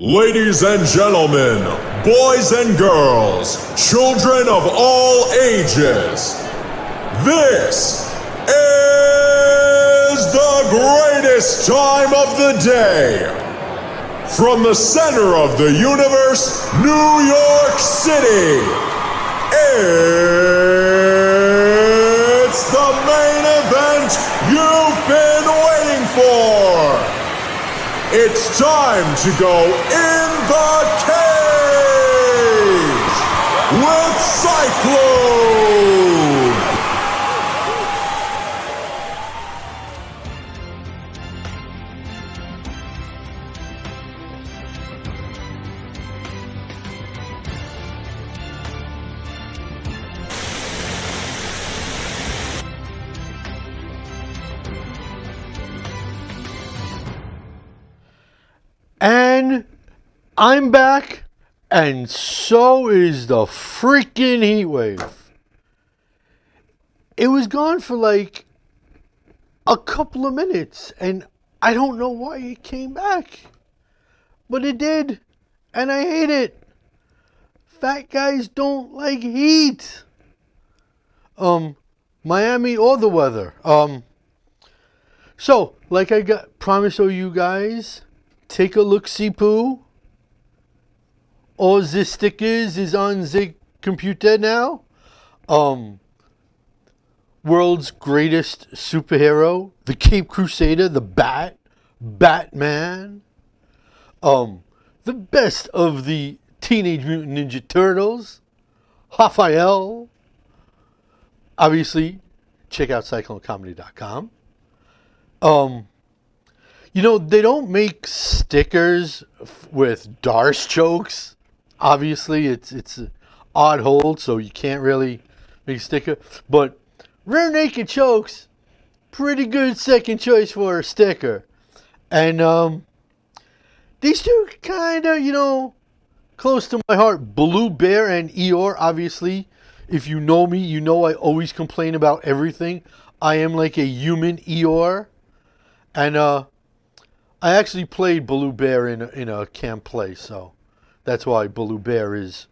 Ladies and gentlemen, boys and girls, children of all ages, this is the greatest time of the day. From the center of the universe, New York City, it's the main event you've been waiting for. It's time to go in the cage with CYCLONE. And I'm back, and so is the freaking heat wave. It was gone for like a couple of minutes, and I don't know why it came back. But it did, and I hate it. Fat guys don't like heat. Miami or the weather. So, like I promised you guys, take a look-see poo. All the stickers is on the computer now. World's greatest superhero, the Cape Crusader, the Batman. The best of the Teenage Mutant Ninja Turtles, Raphael. Obviously, check out CycloneComedy.com. You know, they don't make stickers with Darce chokes. Obviously, it's an odd hold, so you can't really make a sticker. But Rear Naked Chokes, pretty good second choice for a sticker. And these two kind of, close to my heart. Blue Bear and Eeyore, obviously. If you know me, you know I always complain about everything. I am like a human Eeyore. And I actually played Blue Bear in a camp play, so that's why Blue Bear is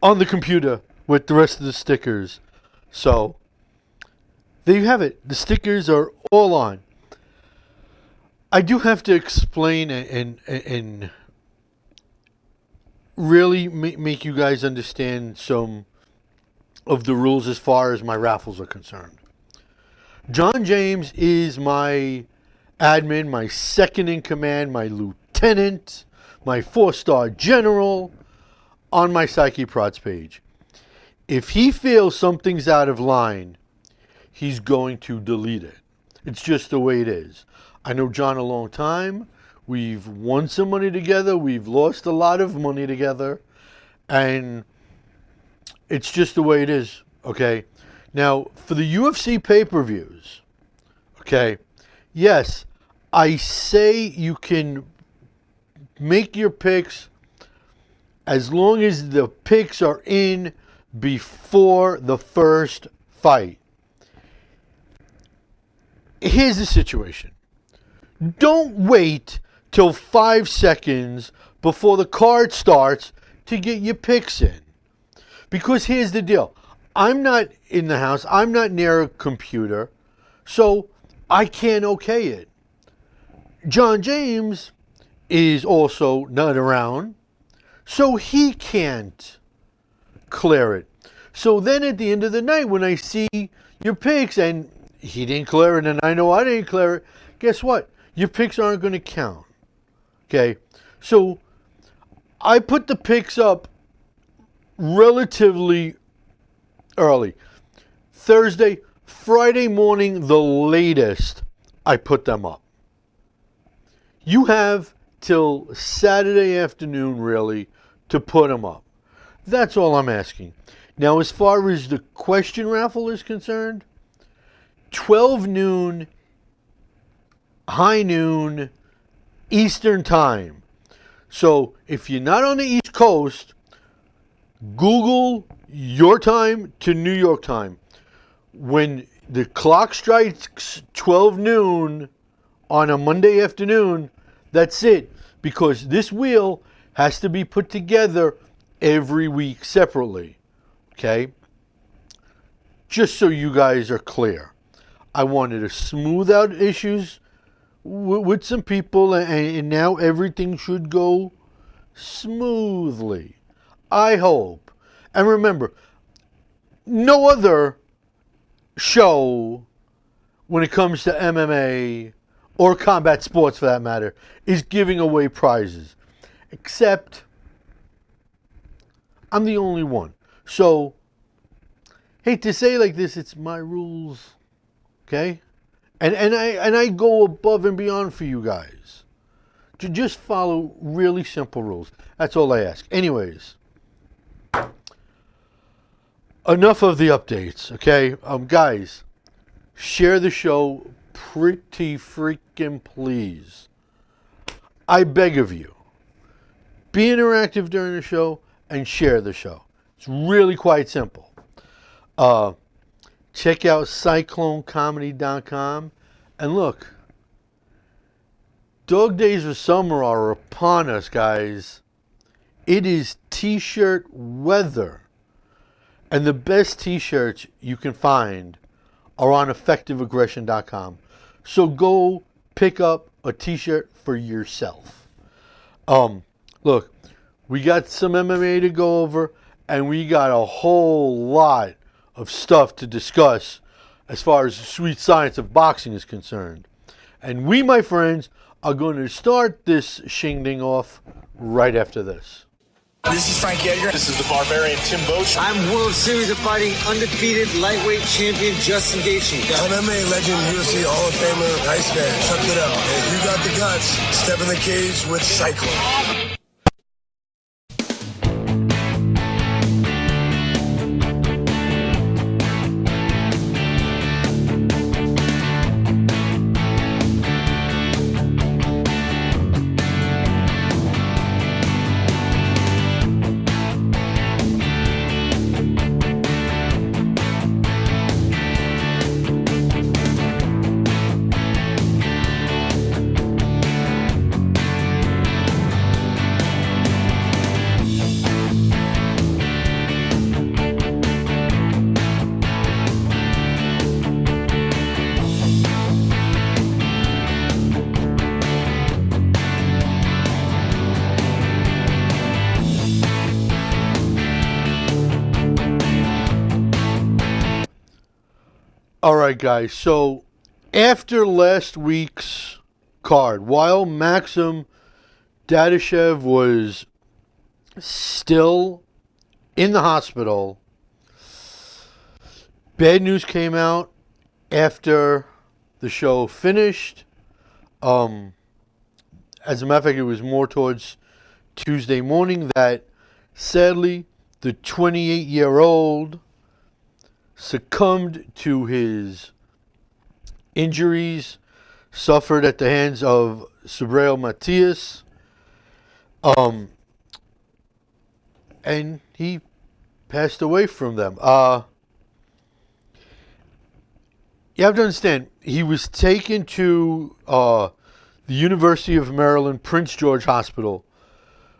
on the computer with the rest of the stickers. So there you have it. The stickers are all on. I do have to explain and really make you guys understand some of the rules as far as my raffles are concerned. John James is my admin, my second in command, my lieutenant, my 4-star general on my Psyche Prods page. If he feels something's out of line, he's going to delete it. It's just the way it is. I know John a long time. We've won some money together. We've lost a lot of money together. And it's just the way it is, okay? Now, for the UFC pay-per-views, okay, yes, I say you can make your picks as long as the picks are in before the first fight. Here's the situation. Don't wait till 5 seconds before the card starts to get your picks in. Because here's the deal. I'm not in the house. I'm not near a computer. So I can't okay it. John James is also not around, so he can't clear it. So then at the end of the night, when I see your picks and he didn't clear it and I know I didn't clear it, guess what? Your picks aren't going to count. Okay? So I put the picks up relatively early. Thursday, Friday morning, the latest, I put them up. You have till Saturday afternoon, really, to put them up. That's all I'm asking. Now, as far as the question raffle is concerned, 12 noon, high noon, Eastern time. So, if you're not on the East Coast, Google your time to New York time. When the clock strikes 12 noon on a Monday afternoon, that's it. Because this wheel has to be put together every week separately. Okay? Just so you guys are clear. I wanted to smooth out issues with some people, and now everything should go smoothly. I hope. And remember, no other show, when it comes to MMA or combat sports for that matter, is giving away prizes. Except I'm the only one. So, hate to say like this, it's my rules. Okay? And I go above and beyond for you guys. To just follow really simple rules. That's all I ask. Anyways, enough of the updates, okay? Guys, share the show pretty freaking please. I beg of you. Be interactive during the show and share the show. It's really quite simple. Check out CyCLONEComedy.com. And look, dog days of summer are upon us, guys. It is t-shirt weather. And the best t-shirts you can find are on effectiveaggression.com. So go pick up a t-shirt for yourself. Look, we got some MMA to go over, and we got a whole lot of stuff to discuss as far as the sweet science of boxing is concerned. And we, my friends, are going to start this shingding off right after this. This is Frank Edgar. This is the Barbarian Tim Bosch. I'm World Series of Fighting undefeated lightweight champion Justin Gaethje. MMA legend, UFC Hall of Famer, Iceman. Check it out. If you got the guts, step in the cage with CYCLONE. All right, guys. So after last week's card, while Maxim Dadashev was still in the hospital, bad news came out after the show finished. As a matter of fact, it was more towards Tuesday morning that sadly the 28-year-old succumbed to his injuries suffered at the hands of Subriel Matias. And he passed away from them. You have to understand, he was taken to the University of Maryland Prince George Hospital,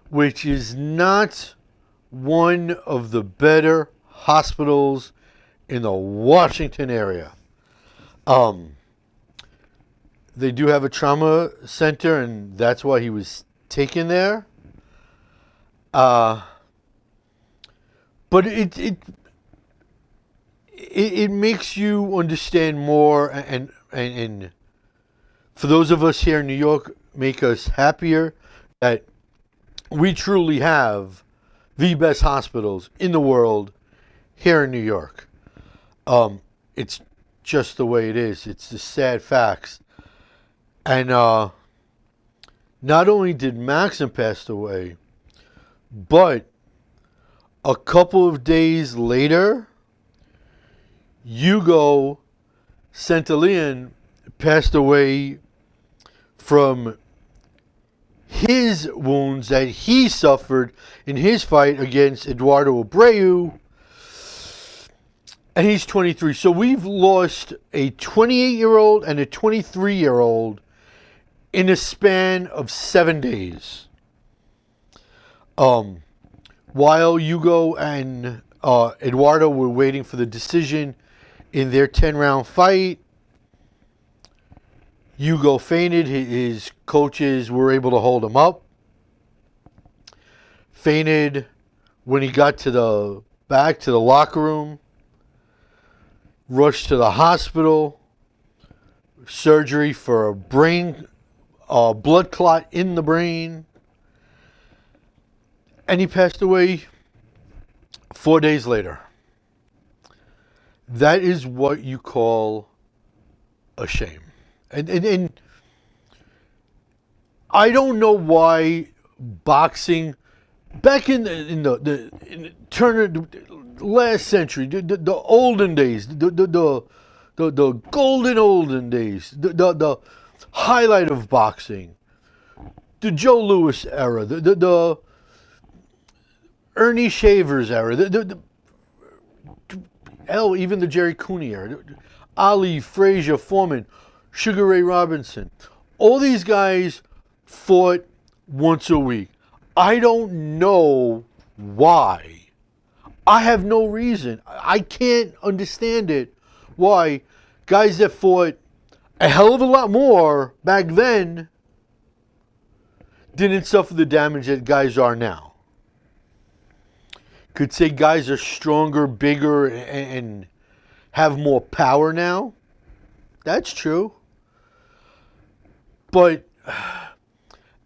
which is not one of the better hospitals in the Washington area. They do have a trauma center, and that's why he was taken there. But it makes you understand more, and for those of us here in New York, make us happier that we truly have the best hospitals in the world here in New York. It's just the way it is. It's the sad facts. And not only did Maxim pass away, but a couple of days later, Hugo Centillion passed away from his wounds that he suffered in his fight against Eduardo Abreu. And he's 23. So we've lost a 28-year-old and a 23-year-old in a span of 7 days. While Hugo and Eduardo were waiting for the decision in their 10-round fight, Hugo fainted. His coaches were able to hold him up. Fainted when he got back to the locker room. Rushed to the hospital. Surgery for a brain blood clot in the brain. And he passed away 4 days later. That is what you call a shame. And I don't know why boxing back in the turn of the last century, the olden days, the golden olden days, the highlight of boxing, the Joe Louis era, the Ernie Shavers era, hell, even the Jerry Cooney era, Ali, Frazier, Foreman, Sugar Ray Robinson. All these guys fought once a week. I don't know why. I have no reason. I can't understand it. Why guys that fought a hell of a lot more back then didn't suffer the damage that guys are now. Could say guys are stronger, bigger, and have more power now. That's true. But,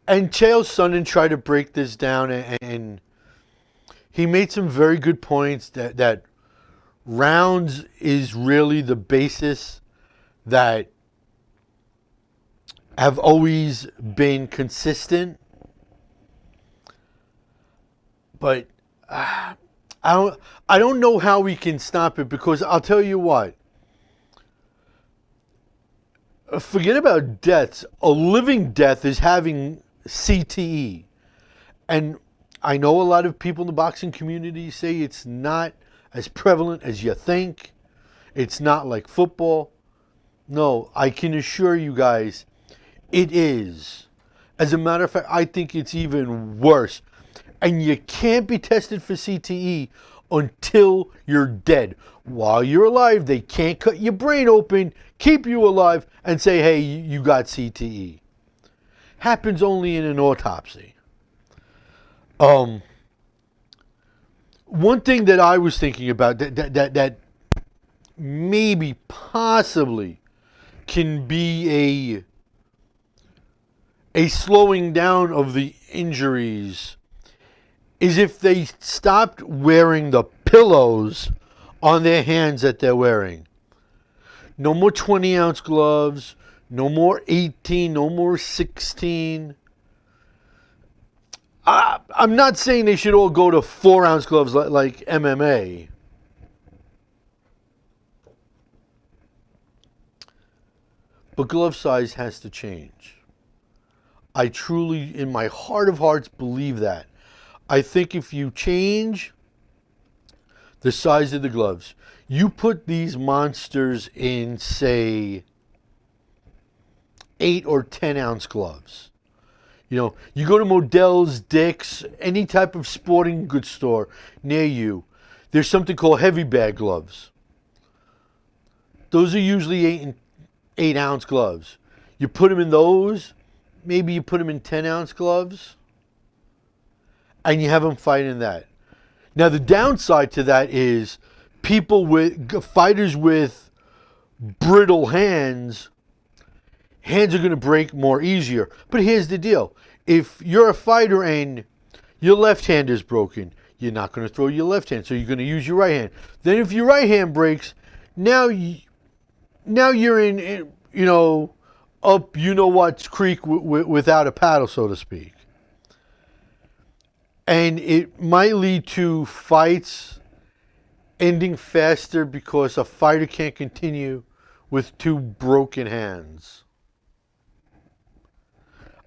and Chael Sonnen tried to break this down, and he made some very good points that rounds is really the basis that have always been consistent. But I don't know how we can stop it, because I'll tell you what. Forget about deaths. A living death is having CTE. And I know a lot of people in the boxing community say it's not as prevalent as you think. It's not like football. No, I can assure you guys, it is. As a matter of fact, I think it's even worse. And you can't be tested for CTE until you're dead. While you're alive, they can't cut your brain open, keep you alive, and say, hey, you got CTE. Happens only in an autopsy. One thing that I was thinking about that maybe possibly can be a slowing down of the injuries is if they stopped wearing the pillows on their hands that they're wearing. No more 20-ounce gloves, no more 18, no more 16. I'm not saying they should all go to 4-ounce gloves like MMA. But glove size has to change. I truly, in my heart of hearts, believe that. I think if you change the size of the gloves, you put these monsters in, say, 8 or 10-ounce gloves. You know, you go to Modell's, Dick's, any type of sporting goods store near you, there's something called heavy bag gloves. Those are usually 8-ounce gloves. You put them in those, maybe you put them in 10-ounce gloves, and you have them fight in that. Now, the downside to that is fighters with brittle hands are going to break more easier. But here's the deal. If you're a fighter and your left hand is broken, you're not going to throw your left hand, so you're going to use your right hand. Then if your right hand breaks, now you're in, up you-know-what creek without a paddle, so to speak. And it might lead to fights ending faster because a fighter can't continue with 2 broken hands.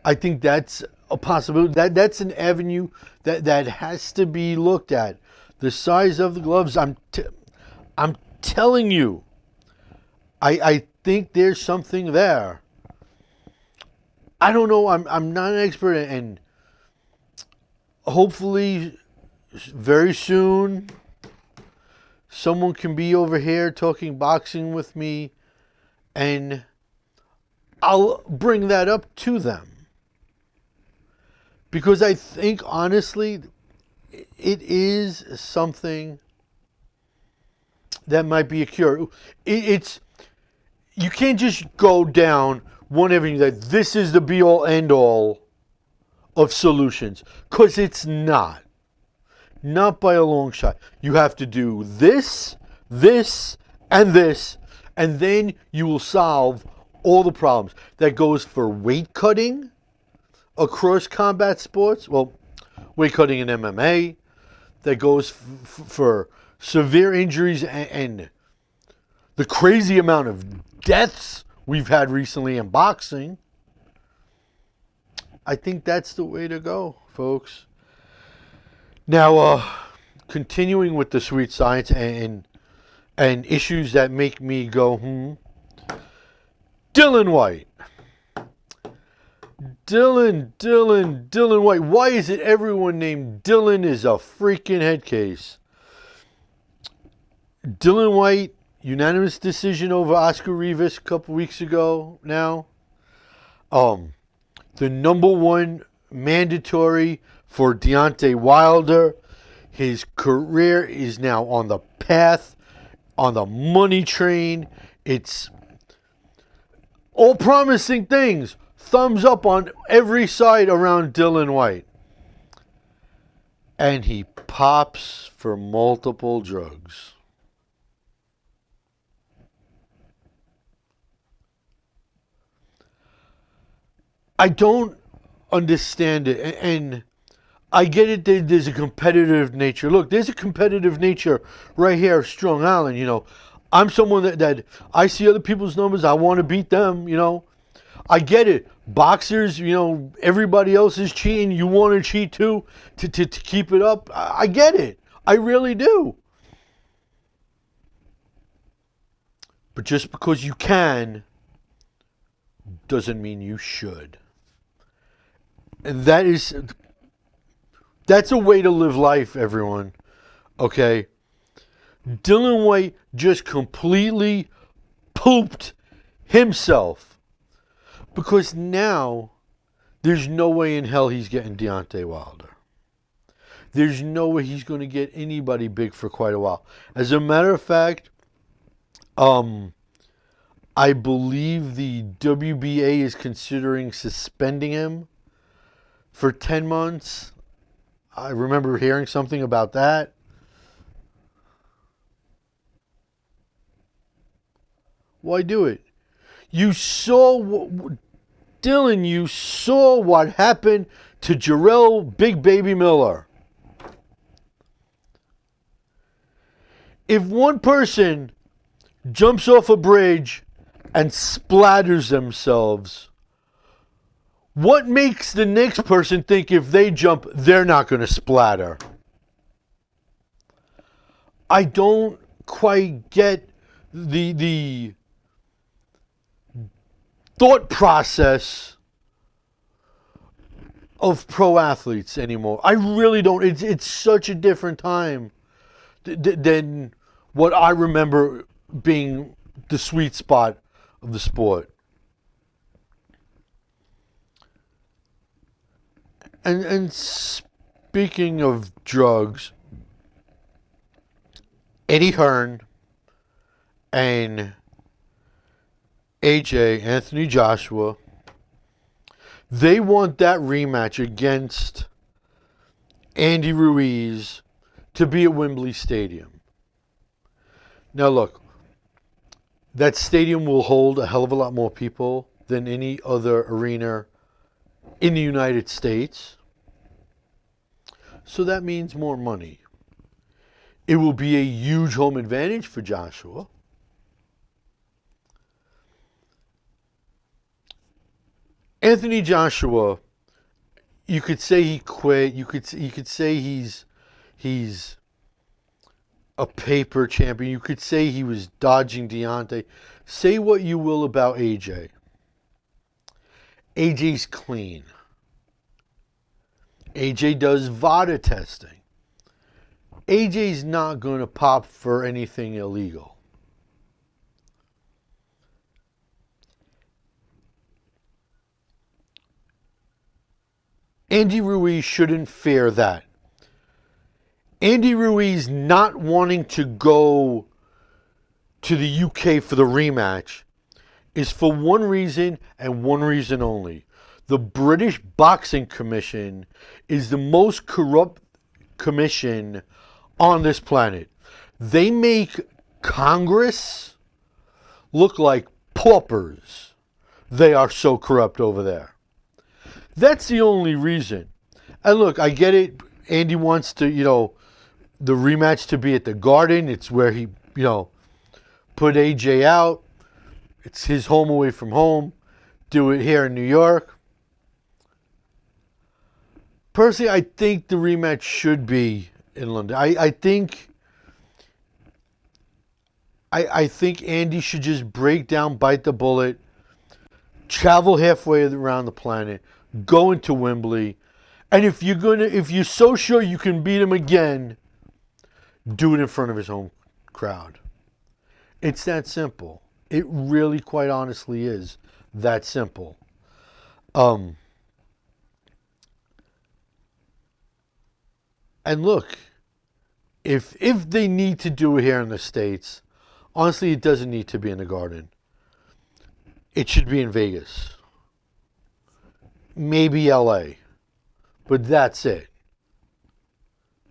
I think that's a possibility. That's an avenue that has to be looked at. The size of the gloves, I'm telling you, I think there's something there. I don't know. I'm not an expert, and hopefully very soon someone can be over here talking boxing with me, and I'll bring that up to them. Because I think, honestly, it is something that might be a cure. It's you can't just go down one avenue that this is the be-all, end-all of solutions. Because it's not. Not by a long shot. You have to do this, this, and this, and then you will solve all the problems. That goes for weight cutting across combat sports. Well, weight cutting in MMA. That goes for severe injuries and the crazy amount of deaths we've had recently in boxing. I think that's the way to go, folks. Now, continuing with the sweet science and issues that make me go, Dylan White. Dylan White. Why is it everyone named Dylan is a freaking head case? Dylan White, unanimous decision over Oscar Rivas a couple weeks ago now. The number one mandatory for Deontay Wilder. His career is now on the path, on the money train. It's all promising things. Thumbs up on every side around Dylan White. And he pops for multiple drugs. I don't understand it. And I get it that there's a competitive nature. Look, there's a competitive nature right here of Strong Island, you know. I'm someone that I see other people's numbers. I want to beat them, you know. I get it. Boxers, you know, everybody else is cheating. You want to cheat too to keep it up. I get it. I really do. But just because you can doesn't mean you should. And that's a way to live life, everyone. Okay? Dylan White just completely pooped himself. Because now, there's no way in hell he's getting Deontay Wilder. There's no way he's going to get anybody big for quite a while. As a matter of fact, I believe the WBA is considering suspending him for 10 months. I remember hearing something about that. Why do it? You saw, Dylan, you saw what happened to Jarrell Big Baby Miller. If one person jumps off a bridge and splatters themselves, what makes the next person think if they jump, they're not going to splatter? I don't quite get the thought process of pro athletes anymore. I really don't. It's such a different time than what I remember being the sweet spot of the sport. And speaking of drugs, Eddie Hearn and AJ, Anthony Joshua, they want that rematch against Andy Ruiz to be at Wembley Stadium. Now look, that stadium will hold a hell of a lot more people than any other arena in the United States. So that means more money. It will be a huge home advantage for Joshua. Anthony Joshua, you could say he quit. You could say he's a paper champion. You could say he was dodging Deontay. Say what you will about AJ. AJ's clean. AJ does VADA testing. AJ's not going to pop for anything illegal. Andy Ruiz shouldn't fear that. Andy Ruiz not wanting to go to the UK for the rematch is for one reason and one reason only. The British Boxing Commission is the most corrupt commission on this planet. They make Congress look like paupers. They are so corrupt over there. That's the only reason. And look, I get it. Andy wants to, the rematch to be at the Garden. It's where he, put AJ out. It's his home away from home. Do it here in New York. Personally, I think the rematch should be in London. I think Andy should just break down, bite the bullet, travel halfway around the planet, go into Wembley, and if you're so sure you can beat him again, do it in front of his home crowd. It's that simple. It really, quite honestly, is that simple. And look, if they need to do it here in the States, honestly, it doesn't need to be in the Garden. It should be in Vegas. Maybe LA. But that's it.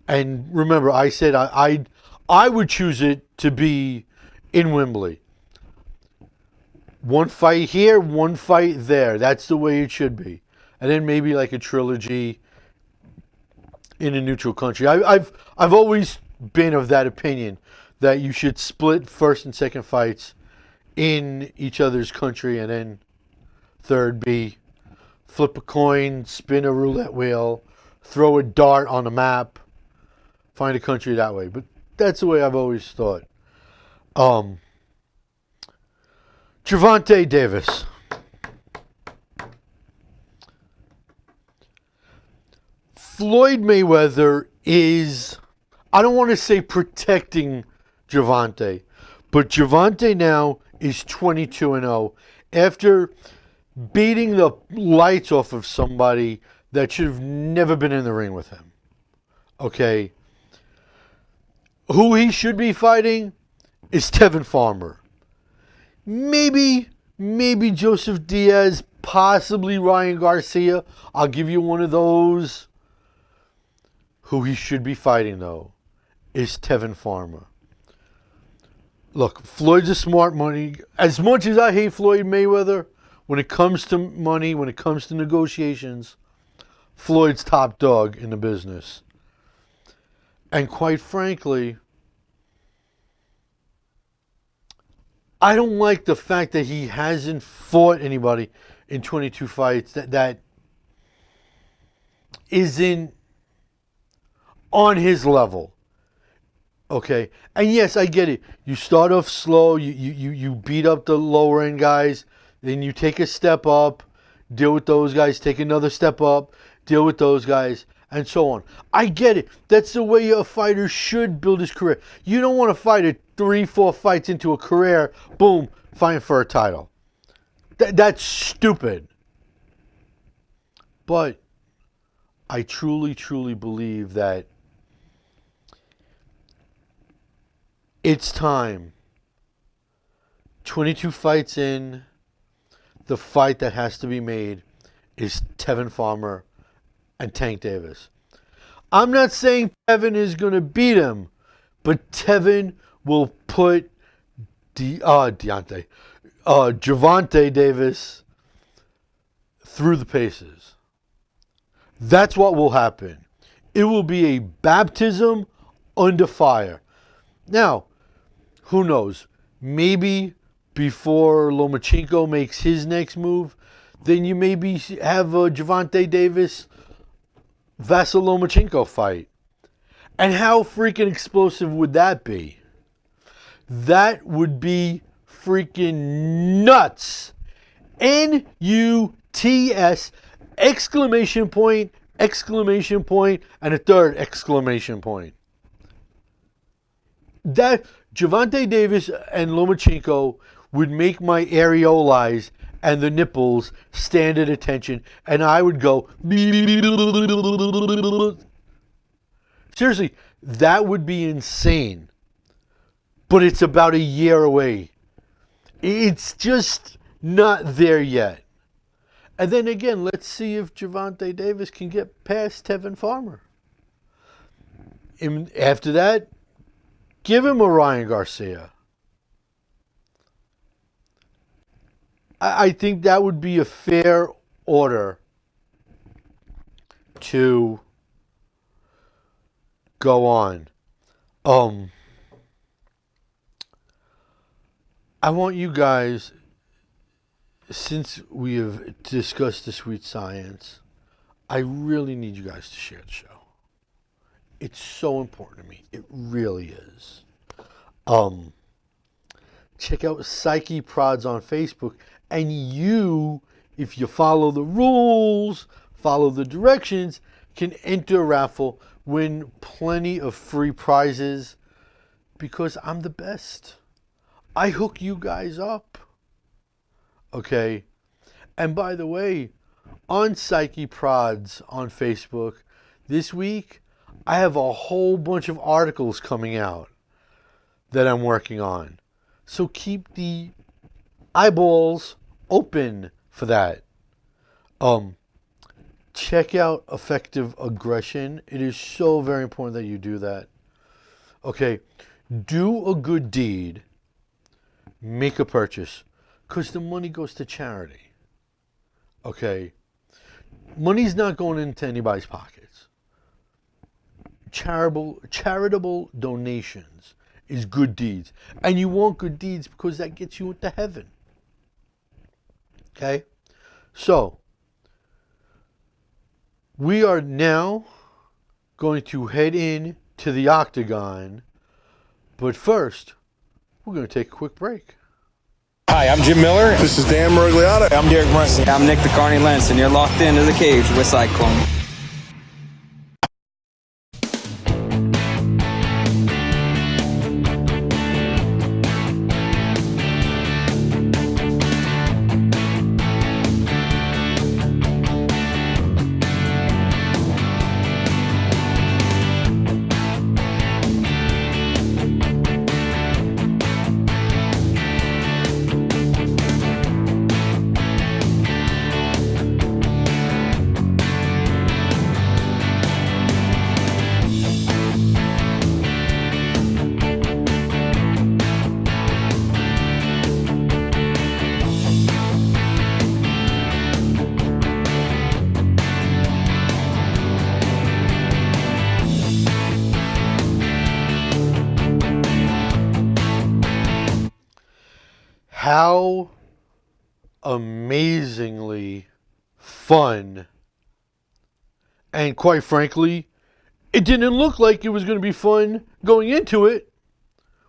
And remember, I said I would choose it to be in Wembley. One fight here, one fight there. That's the way it should be. And then maybe like a trilogy in a neutral country. I've always been of that opinion that you should split first and second fights in each other's country, and then third be flip a coin, spin a roulette wheel, throw a dart on a map, find a country that way. But that's the way I've always thought. Gervonta Davis. Floyd Mayweather is, I don't want to say protecting Gervonta, but Gervonta now is 22-0 after beating the lights off of somebody that should have never been in the ring with him. Okay. Who he should be fighting is Tevin Farmer. Maybe Joseph Diaz, possibly Ryan Garcia. I'll give you one of those. Who he should be fighting, though, is Tevin Farmer. Look, Floyd's a smart money. As much as I hate Floyd Mayweather, when it comes to money, when it comes to negotiations, Floyd's top dog in the business. And quite frankly, I don't like the fact that he hasn't fought anybody in 22 fights that isn't on his level. Okay? And yes, I get it. You start off slow, you beat up the lower end guys, then you take a step up, deal with those guys, take another step up, deal with those guys, and so on. I get it. That's the way a fighter should build his career. You don't want to fight it 3-4 fights into a career, boom, fighting for a title. That's stupid. But I truly, truly believe that it's time. 22 fights in, the fight that has to be made is Tevin Farmer and Tank Davis. I'm not saying Tevin is going to beat him, but Tevin will put Gervonta Davis through the paces. That's what will happen. It will be a baptism under fire. Now, who knows? Maybe before Lomachenko makes his next move, then you maybe have a Gervonta Davis Vasyl Lomachenko fight. And how freaking explosive would that be? That would be freaking nuts. Nuts! Exclamation point, exclamation point, and a third exclamation point. That Gervonta Davis and Lomachenko would make my areolas and the nipples stand at attention, and I would go. Seriously, that would be insane. But it's about a year away. It's just not there yet. And then again, let's see if Gervonta Davis can get past Tevin Farmer. And after that, give him a Ryan Garcia. I think that would be a fair order to go on. I want you guys, since we have discussed the sweet science, I really need you guys to share the show. It's so important to me. It really is. Check out Psyche Prods on Facebook. And you, if you follow the rules, follow the directions, can enter a raffle, win plenty of free prizes, because I'm the best. I hook you guys up. Okay? And by the way, on Psyche Prods on Facebook, this week, I have a whole bunch of articles coming out that I'm working on. So keep the eyeballs open for that. Check out Effective Aggression. It is so very important that you do that. Okay, do a good deed. Make a purchase. Because the money goes to charity. Okay? Money's not going into anybody's pockets. Charitable donations is good deeds. And you want good deeds because that gets you into heaven. Okay? So, we are now going to head in to the octagon. But first, we're going to take a quick break. Hi, I'm Jim Miller. This is Dan Merigliotta. I'm Derek Brunson. I'm Nick the Carney Lentz, and you're locked into the cage with Cyclone. How amazingly fun, and quite frankly, it didn't look like it was going to be fun going into it,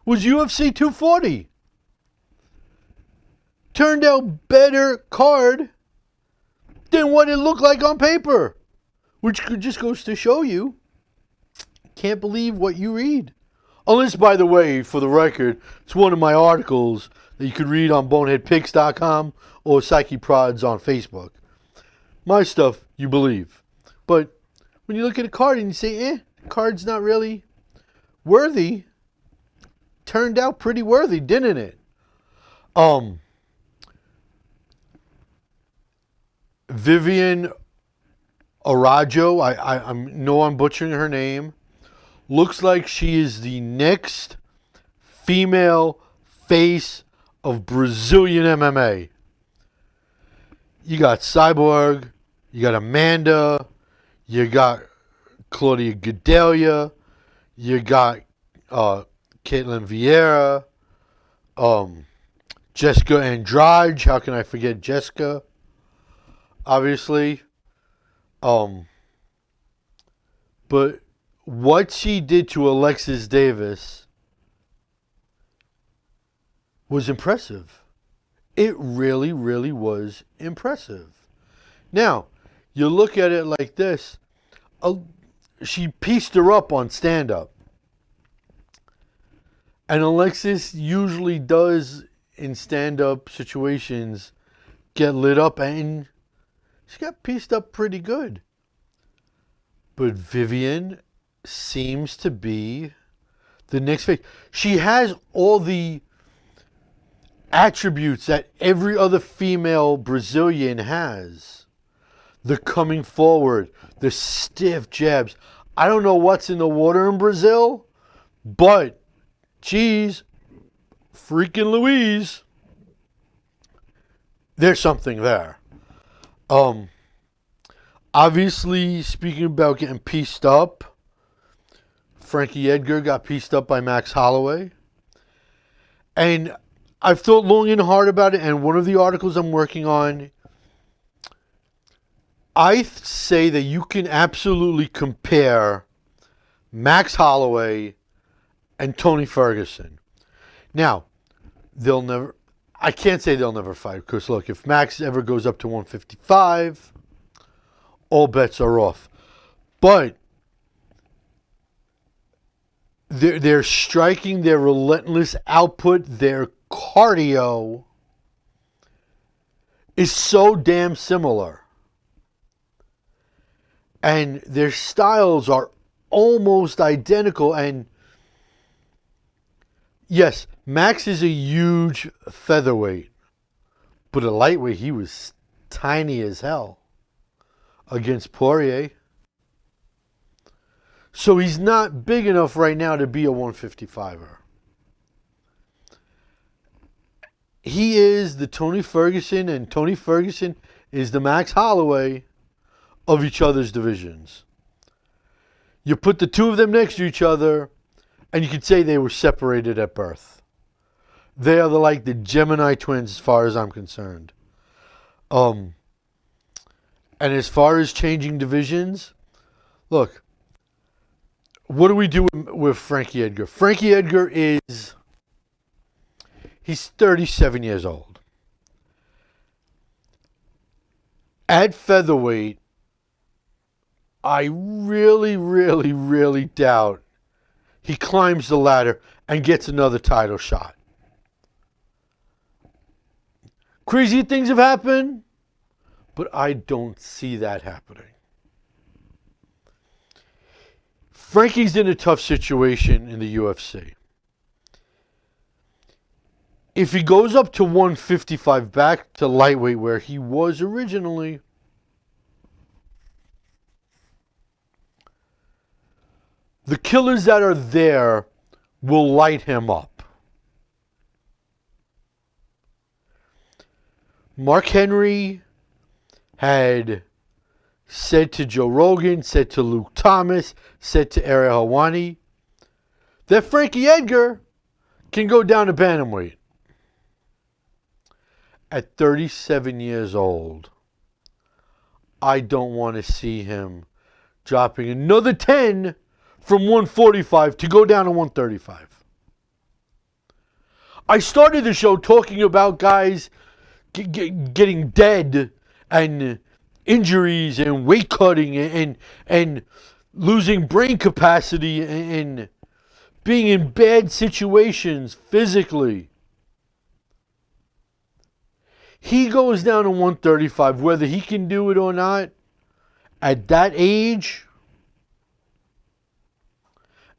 was UFC 240. Turned out better card than what it looked like on paper, which just goes to show you, can't believe what you read. Unless, by the way, for the record, it's one of my articles that you could read on boneheadpics.com or Psyche Prods on Facebook. My stuff, you believe. But when you look at a card and you say, the card's not really worthy, turned out pretty worthy, didn't it? Vivian Arajo, I know I'm butchering her name, looks like she is the next female face of Brazilian MMA. You got Cyborg, you got Amanda, you got Claudia Gadelha, you got Caitlin Vieira, Jessica Andrade. How can I forget Jessica? Obviously. But what she did to Alexis Davis was impressive. It really, really was impressive. Now, you look at it like this. she pieced her up on stand-up. And Alexis usually does, in stand-up situations, get lit up, and she got pieced up pretty good. But Vivian seems to be the next phase. She has all the attributes that every other female Brazilian has. The coming forward, the stiff jabs. I don't know what's in the water in Brazil, but geez, freaking Louise, there's something there. Obviously, speaking about getting pieced up, Frankie Edgar got pieced up by Max Holloway. And I've thought long and hard about it, and one of the articles I'm working on, I say that you can absolutely compare Max Holloway and Tony Ferguson. Now, I can't say they'll never fight, because look, if Max ever goes up to 155, all bets are off. But their striking, their relentless output, their cardio is so damn similar. And their styles are almost identical. And yes, Max is a huge featherweight, but a lightweight, he was tiny as hell against Poirier. So he's not big enough right now to be a 155er. He is the Tony Ferguson, and Tony Ferguson is the Max Holloway of each other's divisions. You put the two of them next to each other, and you could say they were separated at birth. They are like the Gemini twins as far as I'm concerned. And as far as changing divisions, look, what do we do with Frankie Edgar? Frankie Edgar he's 37 years old. At featherweight, I really, really, really doubt he climbs the ladder and gets another title shot. Crazy things have happened, but I don't see that happening. Frankie's in a tough situation in the UFC. If he goes up to 155, back to lightweight where he was originally, the killers that are there will light him up. Mark Henry had said to Joe Rogan, said to Luke Thomas, said to Ariel Helwani that Frankie Edgar can go down to bantamweight. At 37 years old, I don't want to see him dropping another 10 from 145 to go down to 135. I started the show talking about guys getting dead and injuries and weight cutting and losing brain capacity and being in bad situations physically. He goes down to 135, whether he can do it or not, at that age.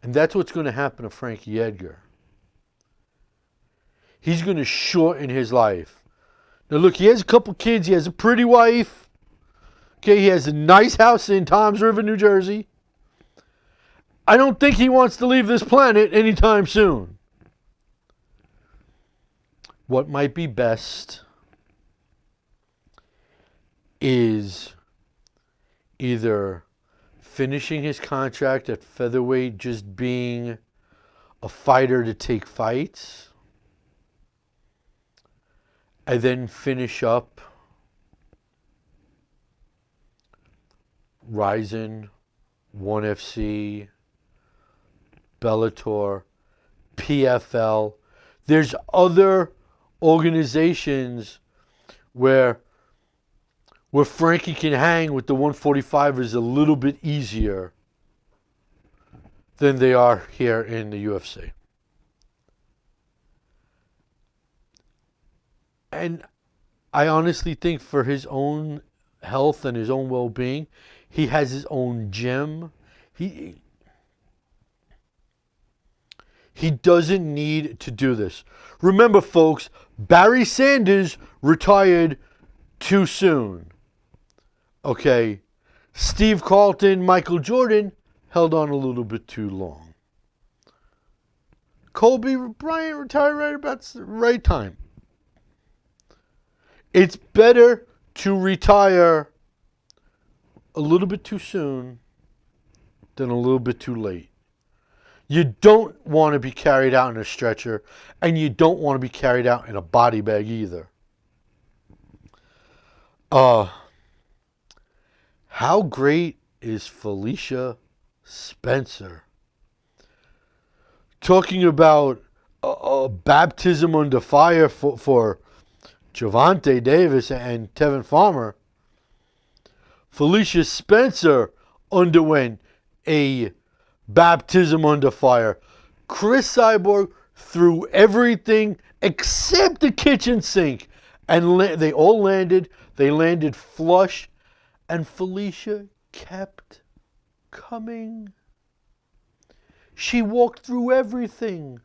And that's what's going to happen to Frankie Edgar. He's going to shorten his life. Now look, he has a couple kids. He has a pretty wife. Okay, he has a nice house in Toms River, New Jersey. I don't think he wants to leave this planet anytime soon. What might be best is either finishing his contract at featherweight, just being a fighter to take fights, and then finish up Ryzen, 1FC, Bellator, PFL. There's other organizations where where Frankie can hang with the 145ers a little bit easier than they are here in the UFC. And I honestly think for his own health and his own well-being, he has his own gym. He doesn't need to do this. Remember, folks, Barry Sanders retired too soon. Okay, Steve Carlton, Michael Jordan held on a little bit too long. Kobe Bryant retired right about the right time. It's better to retire a little bit too soon than a little bit too late. You don't want to be carried out in a stretcher, and you don't want to be carried out in a body bag either. How great is Felicia Spencer? Talking about a baptism under fire for Gervonta Davis and Tevin Farmer. Felicia Spencer underwent a baptism under fire. Chris Cyborg threw everything except the kitchen sink, and they all landed. They landed flush, and Felicia kept coming. She walked through everything.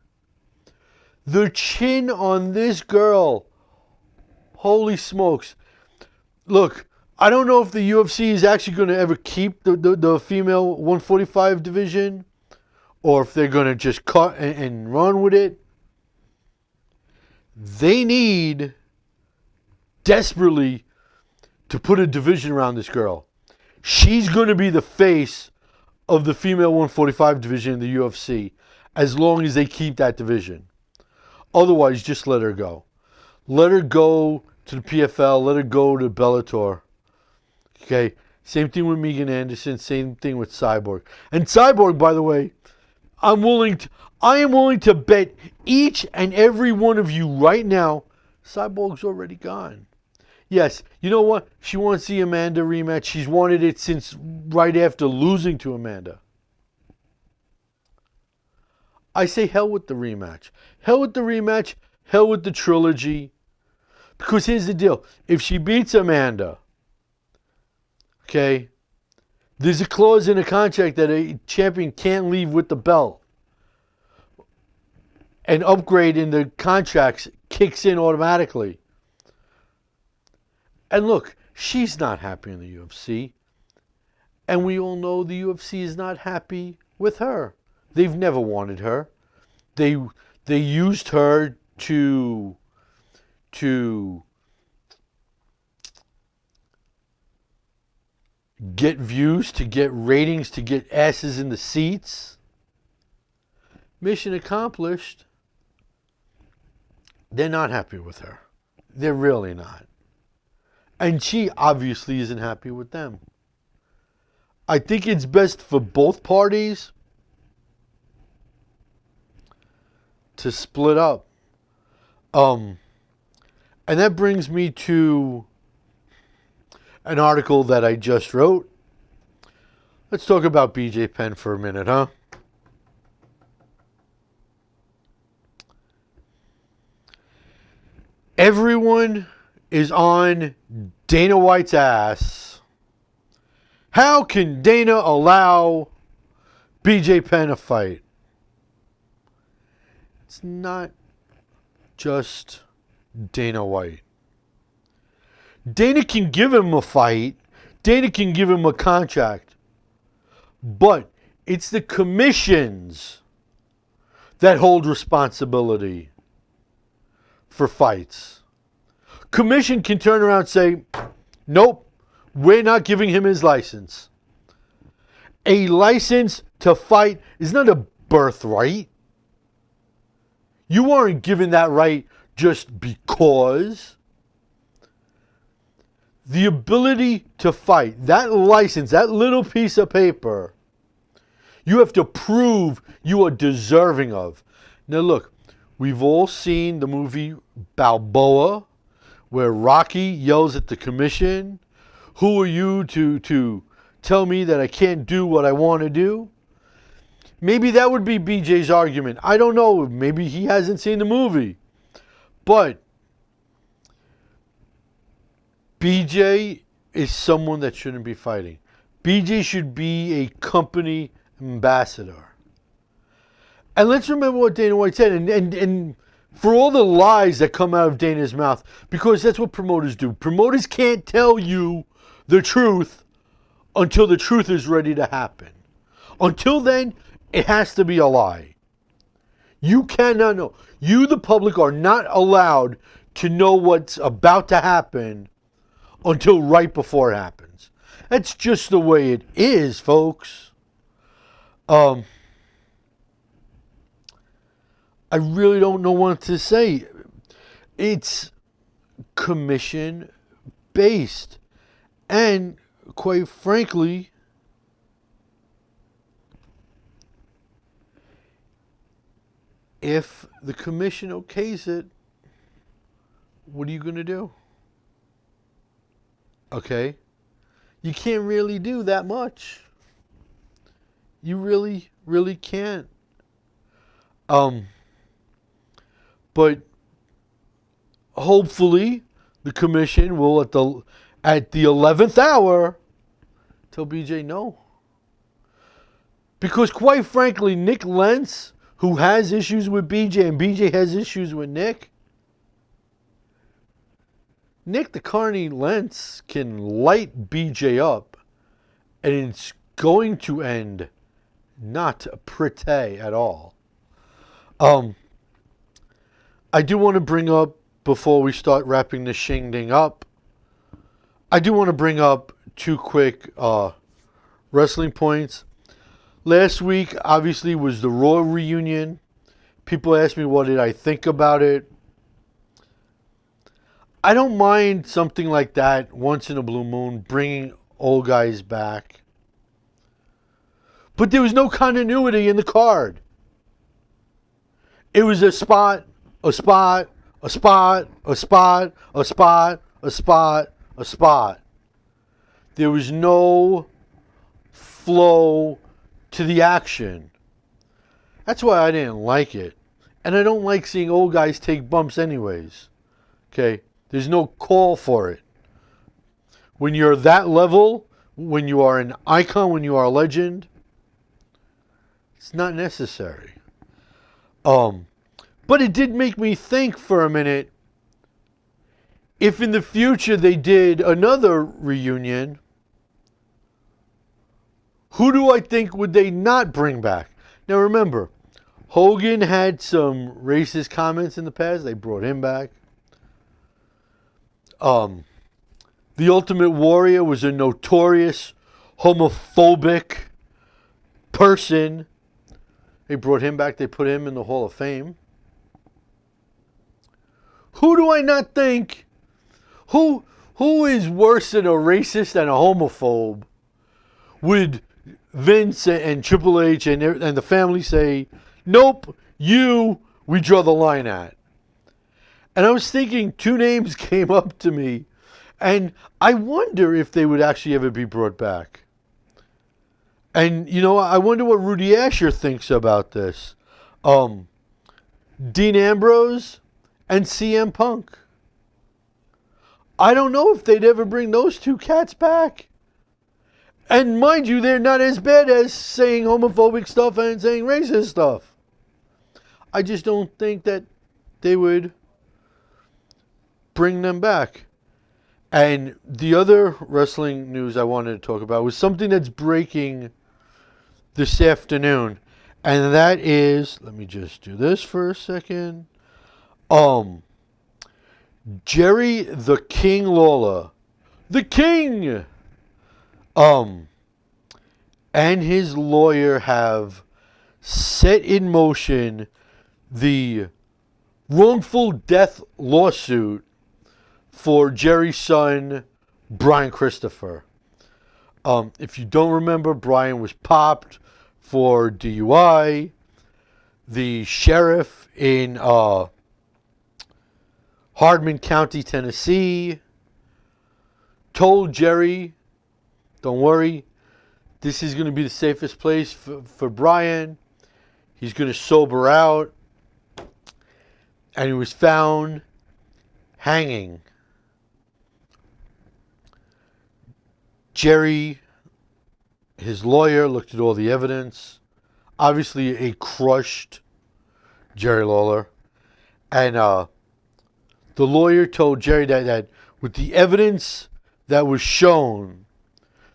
The chin on this girl, holy smokes. Look, I don't know if the UFC is actually going to ever keep the female 145 division, or if they're going to just cut and run with it. They need desperately to put a division around this girl. She's going to be the face of the female 145 division in the UFC as long as they keep that division. Otherwise, just let her go. Let her go to the PFL. Let her go to Bellator. Okay, same thing with Megan Anderson. Same thing with Cyborg. And Cyborg, by the way, I am willing to bet each and every one of you right now, Cyborg's already gone. Yes, you know what? She wants the Amanda rematch. She's wanted it since right after losing to Amanda. I say hell with the rematch. Hell with the rematch. Hell with the trilogy. Because here's the deal. If she beats Amanda, okay, there's a clause in the contract that a champion can't leave with the belt. An upgrade in the contracts kicks in automatically. And look, she's not happy in the UFC. And we all know the UFC is not happy with her. They've never wanted her. They used her to get views, to get ratings, to get asses in the seats. Mission accomplished. They're not happy with her. They're really not. And she obviously isn't happy with them. I think it's best for both parties to split up. And that brings me to an article that I just wrote. Let's talk about BJ Penn for a minute, huh? Everyone is on Dana White's ass. How can Dana allow BJ Penn a fight? It's not just Dana White. Dana can give him a fight. Dana can give him a contract. But it's the commissions that hold responsibility for fights. Commission can turn around and say, nope, we're not giving him his license. A license to fight is not a birthright. You aren't given that right just because. The ability to fight, that license, that little piece of paper, you have to prove you are deserving of. Now look, we've all seen the movie Balboa, where Rocky yells at the commission, who are you to tell me that I can't do what I want to do? Maybe that would be BJ's argument. I don't know. Maybe he hasn't seen the movie. But BJ is someone that shouldn't be fighting. BJ should be a company ambassador. And let's remember what Dana White said. And for all the lies that come out of Dana's mouth, because that's what promoters do. Promoters can't tell you the truth until the truth is ready to happen. Until then, it has to be a lie. You cannot know. You, the public, are not allowed to know what's about to happen until right before it happens. That's just the way it is, folks. I really don't know what to say. It's commission based. And quite frankly, if the commission okays it, what are you going to do? Okay? You can't really do that much. You really, really can't. But hopefully the commission will at the 11th hour tell BJ no. Because quite frankly, Nick Lentz, who has issues with BJ and BJ has issues with Nick the Carney Lentz can light BJ up and it's going to end not pretty at all. I do want to bring up, before we start wrapping this shingding up, I do want to bring up two quick wrestling points. Last week, obviously, was the Raw reunion. People asked me what did I think about it. I don't mind something like that once in a blue moon, bringing old guys back. But there was no continuity in the card. It was a spot, a spot, a spot, a spot, a spot, a spot, a spot. There was no flow to the action. That's why I didn't like it. And I don't like seeing old guys take bumps anyways. Okay? There's no call for it. When you're that level, when you are an icon, when you are a legend, it's not necessary. But it did make me think for a minute, if in the future they did another reunion, who do I think would they not bring back? Now remember, Hogan had some racist comments in the past. They brought him back. The Ultimate Warrior was a notorious homophobic person. They brought him back. They put him in the Hall of Fame. Who do I not think? Who is worse than a racist and a homophobe? Would Vince and Triple H and the family say, nope, we draw the line at? And I was thinking, two names came up to me, and I wonder if they would actually ever be brought back. And, I wonder what Rudy Asher thinks about this. Dean Ambrose and CM Punk. I don't know if they'd ever bring those two cats back. And mind you, they're not as bad as saying homophobic stuff and saying racist stuff. I just don't think that they would bring them back. And the other wrestling news I wanted to talk about was something that's breaking this afternoon. And that is, let me just do this for a second. Jerry the King Lawler. The King! And his lawyer have set in motion the wrongful death lawsuit for Jerry's son, Brian Christopher. If you don't remember, Brian was popped for DUI. The sheriff in Hardman County, Tennessee, told Jerry, don't worry, this is going to be the safest place for Brian. He's going to sober out. And he was found hanging. Jerry, his lawyer, looked at all the evidence. Obviously, a crushed Jerry Lawler. And the lawyer told Jerry that with the evidence that was shown,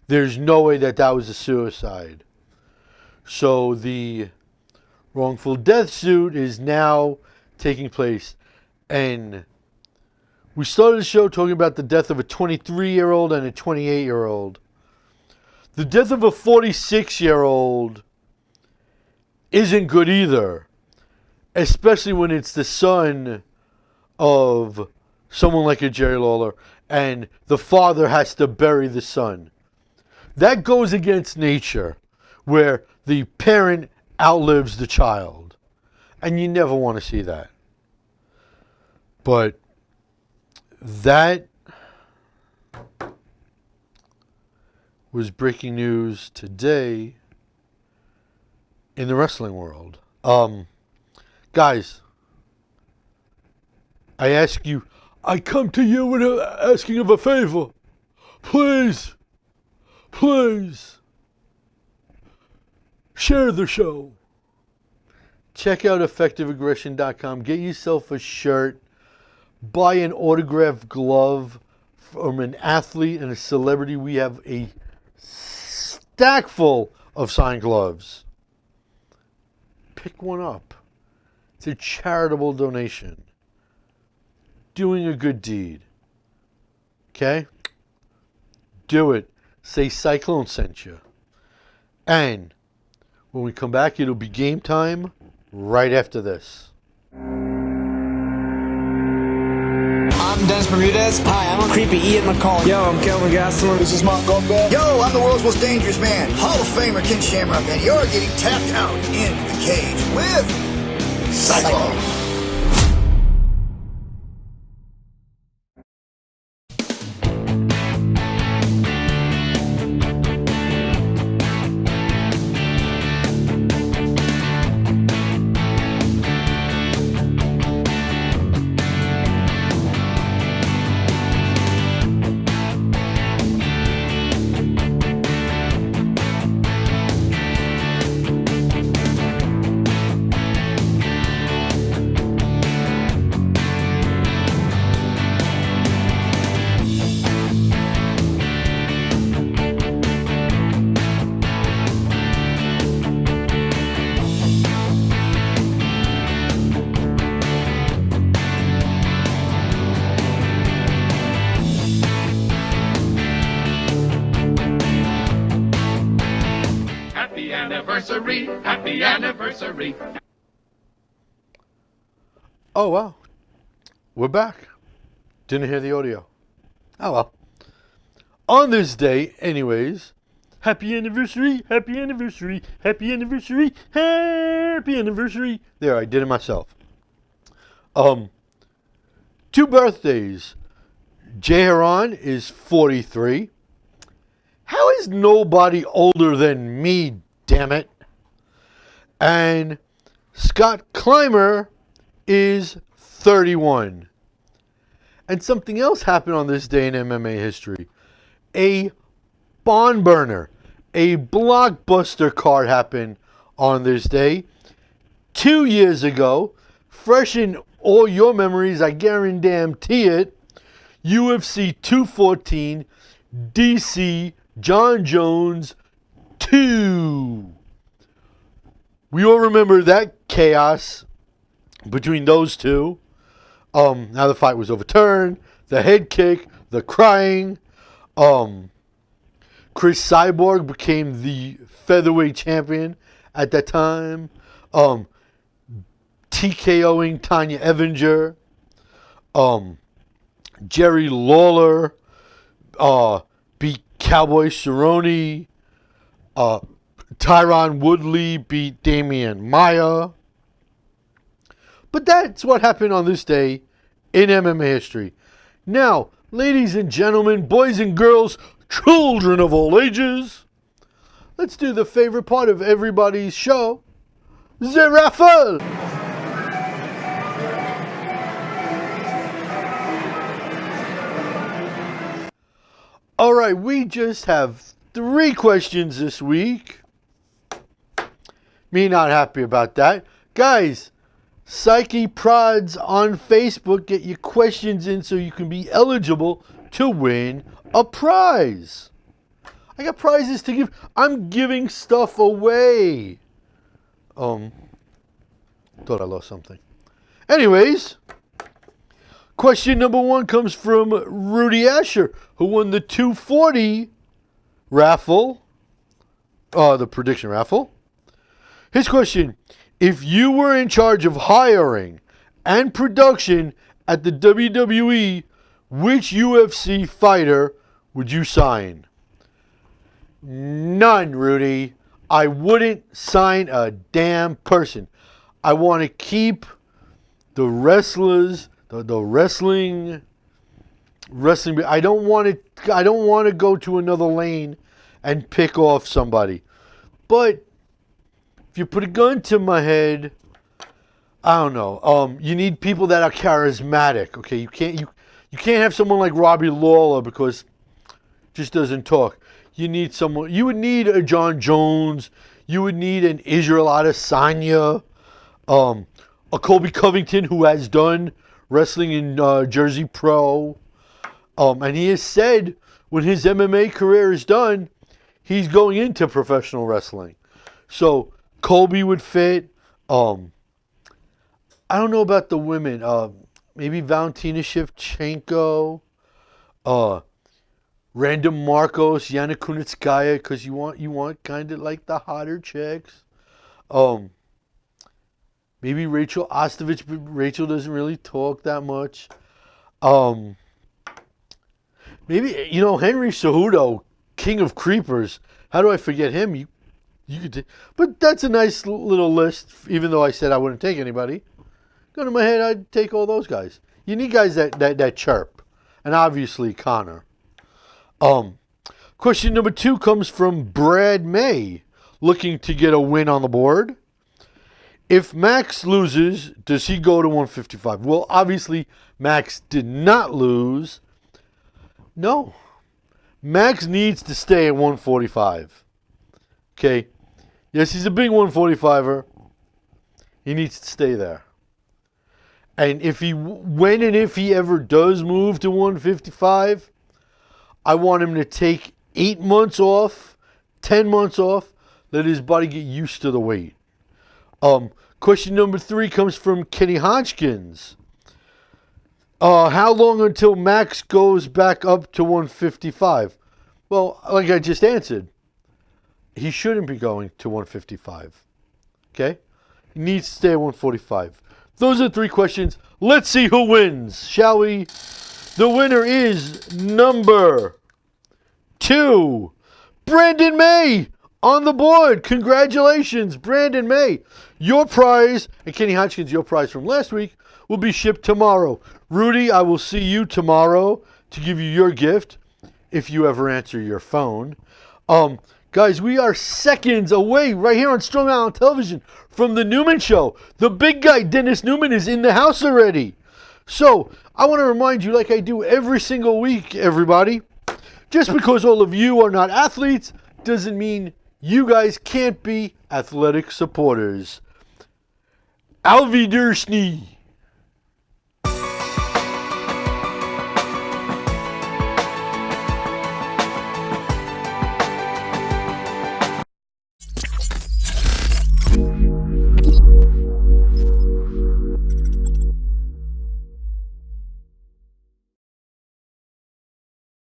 there's no way that was a suicide. So the wrongful death suit is now taking place. And we started the show talking about the death of a 23-year-old and a 28-year-old. The death of a 46-year-old isn't good either, especially when it's the son of someone like a Jerry Lawler and the father has to bury the son. That goes against nature, where the parent outlives the child. And you never want to see that. But that was breaking news today in the wrestling world. Guys, I ask you, I come to you with asking of a favor. Please, share the show. Check out effectiveaggression.com. Get yourself a shirt. Buy an autographed glove from an athlete and a celebrity. We have a stack full of signed gloves. Pick one up. It's a charitable donation. Doing a good deed. Okay? Do it. Say Cyclone sent you. And when we come back, it'll be game time right after this. I'm Dennis Bermudez. Hi, I'm a creepy Ian McCall. Yo, I'm Kelvin Gastelum. This is Mark Goldberg. Yo, I'm the world's most dangerous man, Hall of Famer Ken Shamrock, and you're getting tapped out in the cage with Cyclone. Happy anniversary. Oh, wow. We're back. Didn't hear the audio. Oh, well. On this day, anyways, happy anniversary, happy anniversary, happy anniversary, happy anniversary. There, I did it myself. 2 birthdays. Jay Haran is 43. How is nobody older than me, damn it? And Scott Clymer is 31. And something else happened on this day in MMA history. A barn burner, a blockbuster card happened on this day. 2 years ago, fresh in all your memories, I guarantee it, UFC 214, DC, John Jones 2. We all remember that chaos between those two. Now the fight was overturned. The head kick, the crying. Chris Cyborg became the featherweight champion at that time. TKOing Tanya Evinger. Jerry Lawler beat Cowboy Cerrone. Tyron Woodley beat Damian Maia. But that's what happened on this day in MMA history. Now, Ladies and gentlemen, boys and girls, children of all ages, let's do the favorite part of everybody's show, the raffle. All right, we just have 3 questions this week. Me not happy about that. Guys, Psyche Prods on Facebook, get your questions in so you can be eligible to win a prize. I got prizes to give. I'm giving stuff away. Thought I lost something. Anyways, question number 1 comes from Rudy Asher, who won the 240 raffle, the prediction raffle. His question: if you were in charge of hiring and production at the WWE, which UFC fighter would you sign? None, Rudy. I wouldn't sign a damn person. I want to keep the wrestlers, the wrestling. I don't want to go to another lane and pick off somebody. But if you put a gun to my head, I don't know. You need people that are charismatic. Okay, you can't have someone like Robbie Lawler because just doesn't talk. You need someone. You would need a John Jones. You would need an Israel Adesanya, a Colby Covington who has done wrestling in Jersey Pro, and he has said when his MMA career is done, he's going into professional wrestling. So Colby would fit. I don't know about the women. Maybe Valentina Shevchenko, Random Marcos, Yana Kunitskaya, because you want kind of like the hotter chicks. Maybe Rachel Ostovich, but Rachel doesn't really talk that much. Maybe Henry Cejudo, King of Creepers. How do I forget him? You could, but that's a nice little list. Even though I said I wouldn't take anybody, gun to my head, I'd take all those guys. You need guys that chirp, and obviously Connor. Question number 2 comes from Brad May, looking to get a win on the board. If Max loses, does he go to 155? Well, obviously Max did not lose. No, Max needs to stay at 145. Okay. Yes, he's a big 145er. He needs to stay there. And if he ever does move to 155, I want him to take 8 months off, 10 months off, let his body get used to the weight. Question number 3 comes from Kenny Hodgkins. How long until Max goes back up to 155? Well, like I just answered, he shouldn't be going to 155. Okay? He needs to stay at 145. Those are 3 questions. Let's see who wins, shall we? The winner is number 2, Brandon May on the board. Congratulations, Brandon May. Your prize, and Kenny Hodgkins, your prize from last week, will be shipped tomorrow. Rudy, I will see you tomorrow to give you your gift, if you ever answer your phone. Guys, we are seconds away right here on Strong Island Television from the Newman Show. The big guy, Dennis Newman, is in the house already. So, I want to remind you, like I do every single week, everybody, just because all of you are not athletes doesn't mean you guys can't be athletic supporters. Auf Wiedersehen.